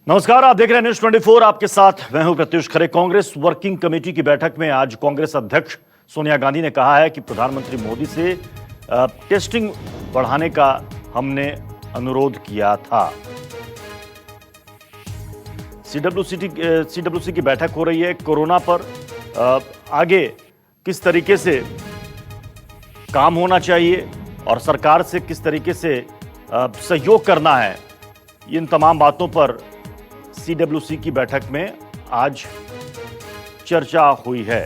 नमस्कार, आप देख रहे हैं न्यूज 24। आपके साथ मैं हूं प्रत्युष खरे। कांग्रेस वर्किंग कमेटी की बैठक में आज कांग्रेस अध्यक्ष सोनिया गांधी ने कहा है कि प्रधानमंत्री मोदी से टेस्टिंग बढ़ाने का हमने अनुरोध किया था। सीडब्ल्यूसी की बैठक हो रही है। कोरोना पर आगे किस तरीके से काम होना चाहिए और सरकार से किस तरीके से सहयोग करना है, इन तमाम बातों पर सीडब्ल्यूसी की बैठक में आज चर्चा हुई है।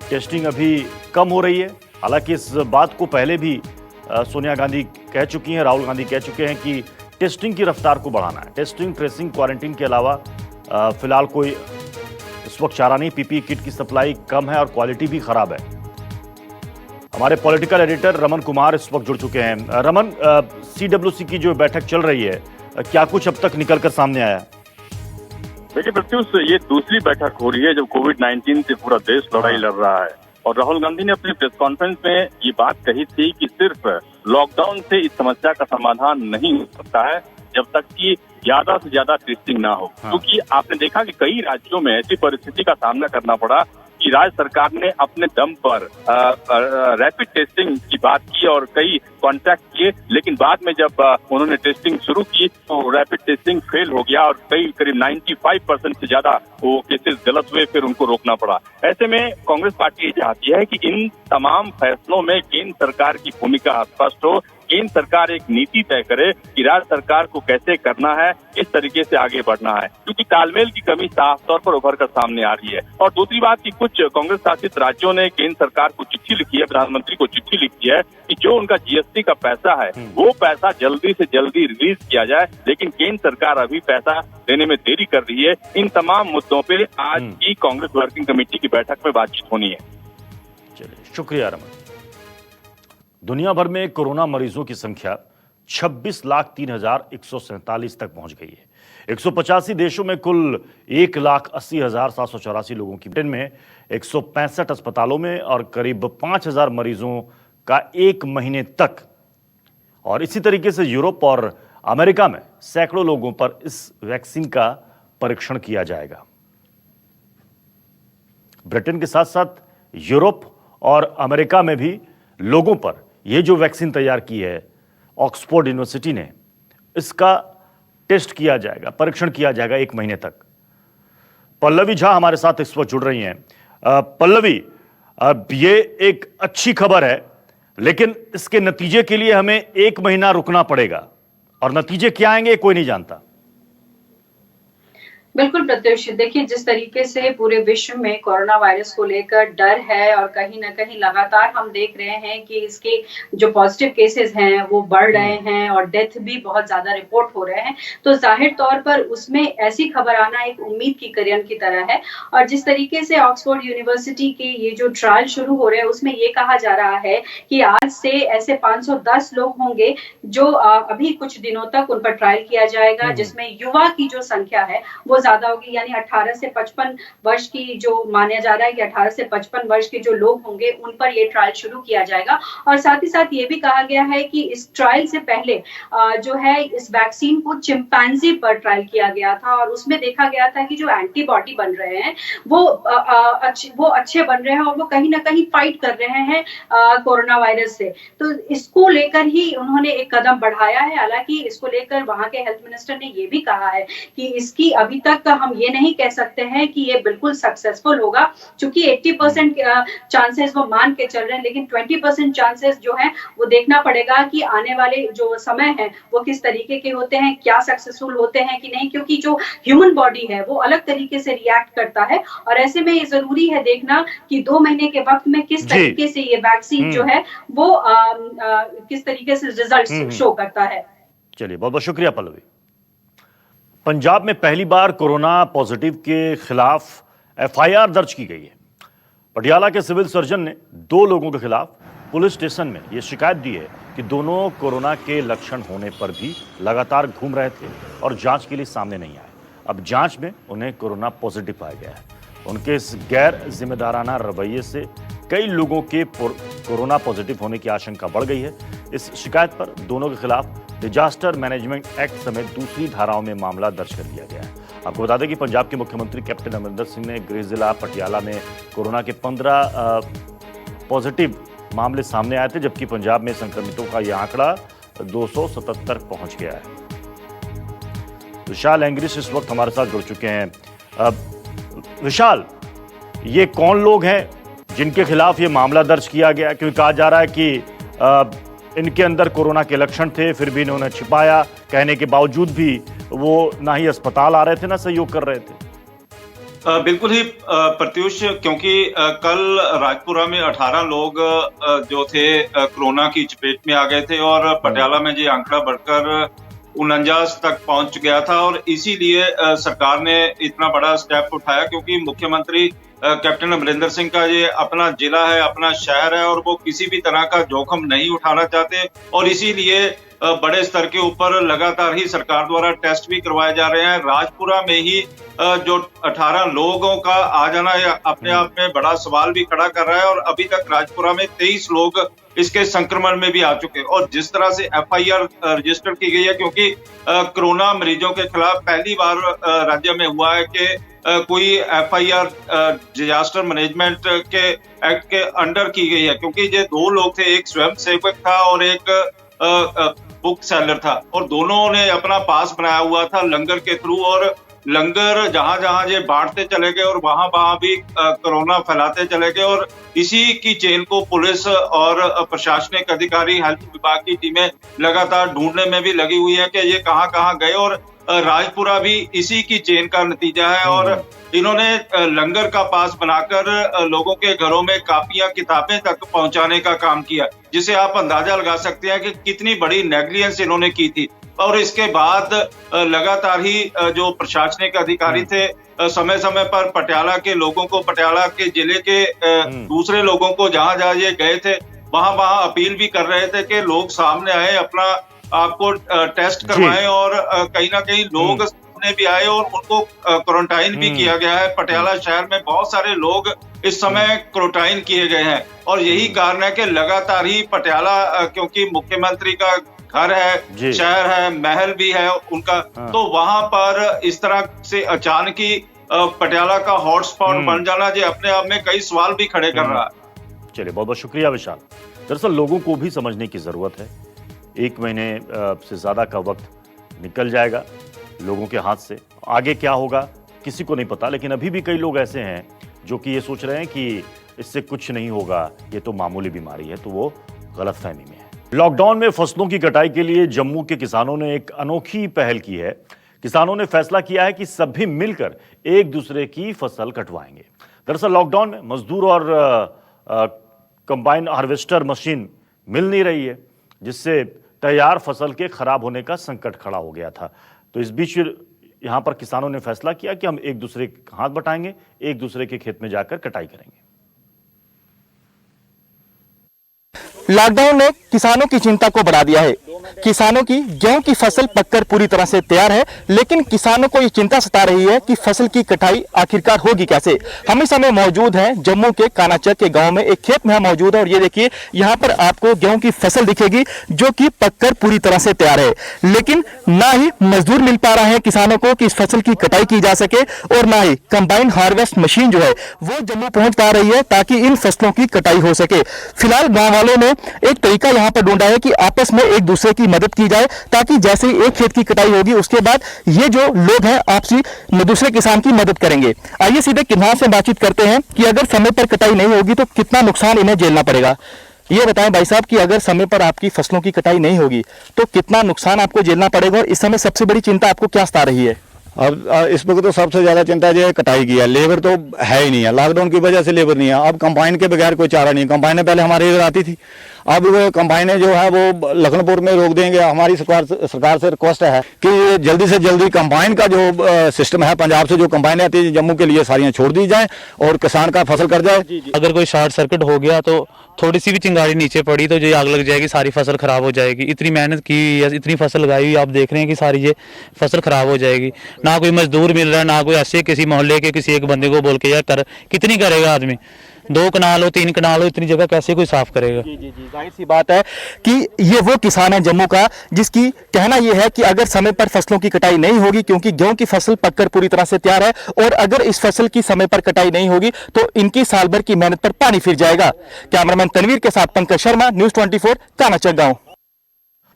टेस्टिंग अभी कम हो रही है। हालांकि इस बात को पहले भी सोनिया गांधी कह चुकी हैं, राहुल गांधी कह चुके हैं कि टेस्टिंग की रफ्तार को बढ़ाना है। टेस्टिंग, ट्रेसिंग, क्वारंटीन के अलावा फिलहाल कोई इस वक्त चारा नहीं। पीपीई किट की सप्लाई कम है और क्वालिटी भी खराब है। हमारे पॉलिटिकल एडिटर रमन कुमार इस वक्त जुड़ चुके हैं। रमन, सीडब्ल्यूसी की जो बैठक चल रही है, क्या कुछ अब तक निकलकर सामने आया? देखिए प्रत्युष, ये दूसरी बैठक हो रही है जब कोविड-19 से पूरा देश लड़ाई लड़ रहा है और राहुल गांधी ने अपनी प्रेस कॉन्फ्रेंस में ये बात कही थी कि सिर्फ लॉकडाउन से इस समस्या का समाधान नहीं हो सकता है जब तक कि ज्यादा से ज्यादा टेस्टिंग ना हो। क्योंकि आपने देखा कि कई राज्यों में ऐसी परिस्थिति का सामना करना पड़ा कि राज्य सरकार ने अपने दम पर रैपिड टेस्टिंग की बात की और कई कॉन्ट्रैक्ट किए, लेकिन बाद में जब उन्होंने टेस्टिंग शुरू की तो रैपिड टेस्टिंग फेल हो गया और करीब 95% से ज्यादा वो केसेस गलत हुए, फिर उनको रोकना पड़ा। ऐसे में कांग्रेस पार्टी ये चाहती है कि इन तमाम फैसलों में केंद्र सरकार की भूमिका स्पष्ट हो। केंद्र सरकार एक नीति तय करे कि राज्य सरकार को कैसे करना है, इस तरीके से आगे बढ़ना है, क्योंकि तालमेल की कमी साफ तौर पर उभर कर सामने आ रही है। और दूसरी बात कि कुछ कांग्रेस शासित राज्यों ने केंद्र सरकार को चिट्ठी लिखी है, प्रधानमंत्री को चिट्ठी लिखी है कि जो उनका जीएसटी का पैसा है वो पैसा जल्दी से जल्दी रिलीज किया जाए, लेकिन केंद्र सरकार अभी पैसा देने में देरी कर रही है। इन तमाम मुद्दों पर आज की कांग्रेस वर्किंग कमेटी की बैठक में बातचीत होनी है। चलिए, शुक्रिया रमन। दुनिया भर में कोरोना मरीजों की संख्या 26,03,147 तक पहुंच गई है। 185 देशों में कुल 1,80,784 लोगों की, ब्रिटेन में 165 अस्पतालों में और करीब 5,000 मरीजों का एक महीने तक, और इसी तरीके से यूरोप और अमेरिका में सैकड़ों लोगों पर इस वैक्सीन का परीक्षण किया जाएगा। ब्रिटेन के साथ साथ यूरोप और अमेरिका में भी लोगों पर यह जो वैक्सीन तैयार की है ऑक्सफोर्ड यूनिवर्सिटी ने, इसका टेस्ट किया जाएगा, परीक्षण किया जाएगा एक महीने तक। पल्लवी झा हमारे साथ इस वक्त जुड़ रही हैं। पल्लवी, ये एक अच्छी खबर है, लेकिन इसके नतीजे के लिए हमें एक महीना रुकना पड़ेगा और नतीजे क्या आएंगे कोई नहीं जानता। बिल्कुल प्रत्युष, देखिए जिस तरीके से पूरे विश्व में कोरोना वायरस को लेकर डर है और कहीं ना कहीं लगातार हम देख रहे हैं कि इसके जो पॉजिटिव केसेस हैं वो बढ़ रहे हैं और डेथ भी बहुत ज्यादा रिपोर्ट हो रहे हैं, तो जाहिर तौर पर उसमें ऐसी खबर आना एक उम्मीद की किरण की तरह है। और जिस तरीके से ऑक्सफोर्ड यूनिवर्सिटी के ये जो ट्रायल शुरू हो रहे हैं उसमें ये कहा जा रहा है कि आज से ऐसे 510 लोग होंगे जो अभी कुछ दिनों तक उन पर ट्रायल किया जाएगा, जिसमें युवा की जो संख्या है वो ज्यादा होगी, यानी 18 से 55 वर्ष की जो माना जा रहा है कि 18 से 55 वर्ष के जो लोग होंगे उन पर ये ट्रायल शुरू किया जाएगा। और साथ ही साथ ये भी कहा गया है कि इस ट्रायल से पहले जो है इस वैक्सीन को चिंपैंजी पर ट्रायल किया गया था और उसमें देखा गया था कि जो एंटीबॉडी बन रहे हैं वो अच्छे बन रहे हैं और वो कहीं ना कहीं फाइट कर रहे हैं कोरोना वायरस से। तो इसको लेकर ही उन्होंने एक कदम बढ़ाया है। हालांकि इसको लेकर वहां के हेल्थ मिनिस्टर ने ये भी कहा है कि इसकी अभी तक हम ये नहीं कह सकते हैं कि ये बिल्कुल सक्सेसफुल होगा, क्योंकि 80% चांसेस वो मान के चल रहे हैं, लेकिन 20% चांसेस जो है वो देखना पड़ेगा कि आने वाले जो समय है वो किस तरीके के होते हैं, क्या सक्सेसफुल होते हैं कि नहीं, क्योंकि जो ह्यूमन बॉडी है वो अलग तरीके से रिएक्ट करता है। और ऐसे में ये जरूरी है देखना कि 2 महीने के वक्त में किस तरीके से ये वैक्सीन जो है वो किस तरीके से रिजल्ट शो करता है। चलिए, बहुत बहुत शुक्रिया पल्लवी। पंजाब में पहली बार कोरोना पॉजिटिव के खिलाफ एफआईआर दर्ज की गई है। पटियाला के सिविल सर्जन ने 2 लोगों के खिलाफ पुलिस स्टेशन में यह शिकायत दी है कि दोनों कोरोना के लक्षण होने पर भी लगातार घूम रहे थे और जांच के लिए सामने नहीं आए। अब जांच में उन्हें कोरोना पॉजिटिव पाया गया है। उनके इस गैर जिम्मेदाराना रवैये से कई लोगों के कोरोना पॉजिटिव होने की आशंका बढ़ गई है। इस शिकायत पर दोनों के खिलाफ डिजास्टर मैनेजमेंट एक्ट समेत दूसरी धाराओं में मामला दर्ज कर दिया गया है। आपको बता दें कि पंजाब के मुख्यमंत्री कैप्टन अमरिंदर सिंह ने गृह जिला पटियाला में कोरोना के 15 पॉजिटिव मामले सामने आए थे, जबकि पंजाब में संक्रमितों का यह आंकड़ा 277 पहुंच गया है। विशाल एंग्रिश इस वक्त हमारे साथ जुड़ चुके हैं। विशाल, ये कौन लोग हैं जिनके खिलाफ ये मामला दर्ज किया गया? क्योंकि कहा जा रहा है कि इनके अंदर कोरोना के लक्षण थे, फिर भी इन्होंने छिपाया, कहने के बावजूद भी वो ना ही अस्पताल आ रहे थे ना सहयोग कर रहे थे। बिल्कुल ही प्रत्युष, क्योंकि कल राजपुरा में 18 लोग जो थे कोरोना की चपेट में आ गए थे और पटियाला में ये आंकड़ा बढ़कर 49 तक पहुंच गया था और इसीलिए सरकार ने इतना बड़ा स्टेप उठाया, क्योंकि मुख्यमंत्री कैप्टन अमरिंदर सिंह का ये अपना जिला है, अपना शहर है और वो किसी भी तरह का जोखिम नहीं उठाना चाहते और इसीलिए बड़े स्तर के ऊपर लगातार ही सरकार द्वारा टेस्ट भी करवाए जा रहे हैं। राजपुरा में ही जो 18 लोगों का आ जाना अपने आप में बड़ा सवाल भी खड़ा कर रहा है और अभी तक राजपुरा में 23 लोग इसके संक्रमण में भी आ चुके हैं और जिस तरह से FIR रजिस्टर की गई है, क्योंकि कोरोना मरीजों के खिलाफ पहली बार राज्य में हुआ है कि कोई FIR डिजास्टर मैनेजमेंट के एक्ट के अंडर की गई है, क्योंकि ये 2 लोग थे, एक स्वयं सेवक था और एक बुक सेलर था और दोनों ने अपना पास बनाया हुआ था लंगर के थ्रू और लंगर जहां जहां ये बांटते चले गए और वहां भी कोरोना फैलाते चले गए और इसी की चेन को पुलिस और प्रशासनिक अधिकारी, हेल्थ विभाग की टीमें लगातार ढूंढने में भी लगी हुई है कि ये कहां गए और राजपुरा भी इसी की चेन का नतीजा है और इन्होंने लंगर का पास बनाकर लोगों के घरों में कापियां किताबें तक पहुंचाने का काम किया, जिसे आप अंदाजा लगा सकते हैं कि कितनी बड़ी नेग्लिजेंस इन्होंने की थी। और इसके बाद लगातार ही जो प्रशासनिक अधिकारी थे समय समय पर पटियाला के लोगों को, पटियाला के जिले के दूसरे लोगों को जहां ये गए थे वहां अपील भी कर रहे थे कि लोग सामने आए, अपना आपको टेस्ट करवाएं और कहीं ना कहीं लोग सामने भी आए और उनको क्वारंटाइन भी किया गया है। पटियाला शहर में बहुत सारे लोग इस समय क्वारंटाइन किए गए हैं और यही कारण है कि लगातार ही पटियाला, क्योंकि मुख्यमंत्री का घर है, शहर है, महल भी है उनका, तो वहां पर इस तरह से अचानक ही पटियाला का हॉटस्पॉट बन जाना जो अपने आप में कई सवाल भी खड़े कर रहा है। चलिए, बहुत बहुत शुक्रिया विशाल। दरअसल लोगों को भी समझने की जरूरत है, 1 महीने से ज्यादा का वक्त निकल जाएगा लोगों के हाथ से, आगे क्या होगा किसी को नहीं पता, लेकिन अभी भी कई लोग ऐसे हैं जो कि ये सोच रहे हैं कि इससे कुछ नहीं होगा, ये तो मामूली बीमारी है, तो वो गलतफहमी में है। लॉकडाउन में फसलों की कटाई के लिए जम्मू के किसानों ने एक अनोखी पहल की है। किसानों ने फैसला किया है कि सभी मिलकर एक दूसरे की फसल कटवाएंगे। दरअसल लॉकडाउन में मजदूर और कंबाइन हार्वेस्टर मशीन मिल नहीं रही है, जिससे तैयार फसल के खराब होने का संकट खड़ा हो गया था। तो इस बीच यहां पर किसानों ने फैसला किया कि हम एक दूसरे के हाथ बटाएंगे, एक दूसरे के खेत में जाकर कटाई करेंगे। लॉकडाउन ने किसानों की चिंता को बढ़ा दिया है। किसानों की गेहूं की फसल पककर पूरी तरह से तैयार है, लेकिन किसानों को ये चिंता सता रही है कि फसल की कटाई आखिरकार होगी कैसे। हम इस समय मौजूद हैं जम्मू के कानाचक के गांव में, एक खेत में हम मौजूद है और ये देखिए यहाँ पर आपको गेहूं की फसल दिखेगी जो कि पककर पूरी तरह से तैयार है, लेकिन ना ही मजदूर मिल पा रहे हैं किसानों को कि इस फसल की कटाई की जा सके और ना ही कंबाइन हार्वेस्ट मशीन जो है वो जम्मू पहुंच पा रही है ताकि इन फसलों की कटाई हो सके। फिलहाल गाँव वालों ने एक तरीका यहाँ पर ढूंढा है कि आपस में एक दूसरे की मदद की जाए, ताकि जैसे ही एक खेत की कटाई होगी उसके बाद ये जो लोग हैं आपसी दूसरे किसान की मदद करेंगे। आइए सीधे किसान से बातचीत करते हैं कि अगर समय पर कटाई नहीं होगी तो कितना नुकसान इन्हें झेलना पड़ेगा। ये बताएं भाई साहब कि अगर समय पर आपकी फसलों की कटाई नहीं होगी तो कितना नुकसान आपको झेलना पड़ेगा और इस समय सबसे बड़ी चिंता आपको क्या सता रही है? अब इस वक्त तो सबसे ज़्यादा चिंता जो है कटाई की है। लेबर तो है ही नहीं है, लॉकडाउन की वजह से लेबर नहीं है। अब कंबाइन के बगैर कोई चारा नहीं। कंबाइनें पहले हमारे इधर आती थी, अब वो कंबाइनें जो है वो लखनपुर में रोक देंगे। हमारी सरकार से रिक्वेस्ट है कि जल्दी से जल्दी कंबाइन का जो सिस्टम है, पंजाब से जो कंबाइनें आती है जम्मू के लिए सारियाँ छोड़ दी जाएँ और किसान का फसल कर जाए। अगर कोई शॉर्ट सर्किट हो गया तो थोड़ी सी भी चिंगारी नीचे पड़ी तो जो आग लग जाएगी, सारी फसल खराब हो जाएगी। इतनी मेहनत की या इतनी फसल लगाई हुई, आप देख रहे हैं कि सारी ये फसल खराब हो जाएगी। ना कोई मजदूर मिल रहा है, ना कोई ऐसे किसी मोहल्ले के किसी एक बंदे को बोल के यार कर, कितनी करेगा आदमी। 2 कनाल हो 3 कनाल हो, इतनी जगह कैसे कोई साफ करेगा। जी जी जी, जाहिर सी बात है कि ये वो किसान है जम्मू का जिसकी कहना ये है कि अगर समय पर फसलों की कटाई नहीं होगी, क्योंकि गेहूं की फसल पककर पूरी तरह से तैयार है, और अगर इस फसल की समय पर कटाई नहीं होगी तो इनकी साल भर की मेहनत पर पानी फिर जाएगा। कैमरामैन तनवीर के साथ पंकज शर्मा, न्यूज़ 24, कानाचक गांव।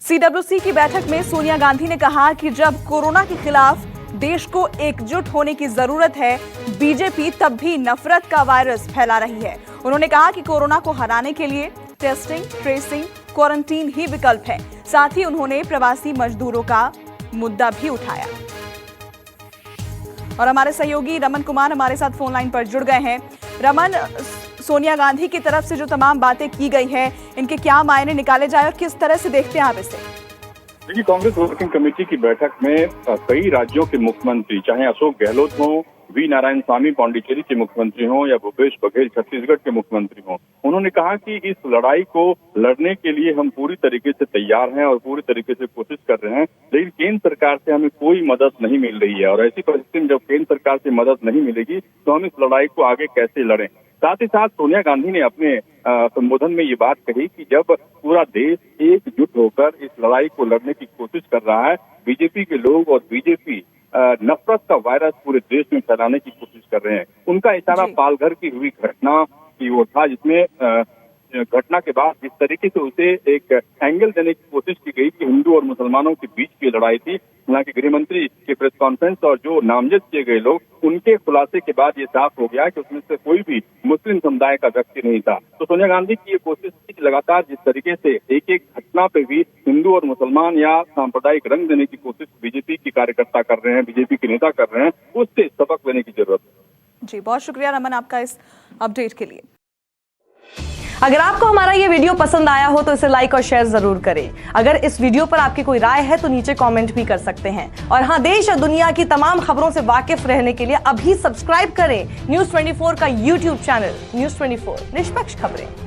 CWC की बैठक में सोनिया गांधी ने कहा कि जब कोरोना के खिलाफ देश को एकजुट होने की जरूरत है, बीजेपी तब भी नफरत का वायरस फैला रही है। उन्होंने कहा कि कोरोना को हराने के लिए टेस्टिंग, ट्रेसिंग, क्वारंटीन ही विकल्प है। साथ ही उन्होंने प्रवासी मजदूरों का मुद्दा भी उठाया। और हमारे सहयोगी रमन कुमार हमारे साथ फोन लाइन पर जुड़ गए हैं। रमन, सोनिया गांधी की तरफ से जो तमाम बातें की गई हैं, इनके क्या मायने निकाले जाए और किस तरह से देखते हैं आप इसे? देखिए, कांग्रेस वर्किंग कमेटी की बैठक में कई राज्यों के मुख्यमंत्री, चाहे अशोक गहलोत हो, वी नारायण स्वामी पांडिचेरी के मुख्यमंत्री हों या भूपेश बघेल छत्तीसगढ़ के मुख्यमंत्री हों, उन्होंने कहा कि इस लड़ाई को लड़ने के लिए हम पूरी तरीके से तैयार हैं और पूरी तरीके से कोशिश कर रहे हैं, लेकिन केंद्र सरकार से हमें कोई मदद नहीं मिल रही है। और ऐसी परिस्थिति में जब केंद्र सरकार से मदद नहीं मिलेगी तो हम इस लड़ाई को आगे कैसे लड़ें। साथ ही साथ सोनिया गांधी ने अपने संबोधन में ये बात कही कि जब पूरा देश एकजुट होकर इस लड़ाई को लड़ने की कोशिश कर रहा है, बीजेपी के लोग और बीजेपी नफरत का वायरस पूरे देश में फैलाने की कोशिश कर रहे हैं। उनका इशारा पालघर की हुई घटना की ओर था, जिसमें घटना के बाद जिस तरीके से उसे एक एंगल देने की कोशिश की गई कि हिंदू और मुसलमानों के बीच की लड़ाई थी। हालांकि गृह मंत्री के प्रेस कॉन्फ्रेंस और जो नामजद किए गए लोग, उनके खुलासे के बाद ये साफ हो गया कि उसमें से कोई भी मुस्लिम समुदाय का व्यक्ति नहीं था। तो सोनिया गांधी की ये कोशिश थी कि लगातार जिस तरीके से एक एक घटना पे भी हिंदू और मुसलमान या सांप्रदायिक रंग देने की कोशिश बीजेपी के कार्यकर्ता कर रहे हैं, बीजेपी के नेता कर रहे हैं, उससे सबक लेने की जरूरत है। जी, बहुत शुक्रिया रमन आपका इस अपडेट के लिए। अगर आपको हमारा ये वीडियो पसंद आया हो तो इसे लाइक और शेयर जरूर करें। अगर इस वीडियो पर आपकी कोई राय है तो नीचे कमेंट भी कर सकते हैं। और हाँ, देश और दुनिया की तमाम खबरों से वाकिफ रहने के लिए अभी सब्सक्राइब करें न्यूज़ 24 का YouTube चैनल। न्यूज़ 24, निष्पक्ष खबरें।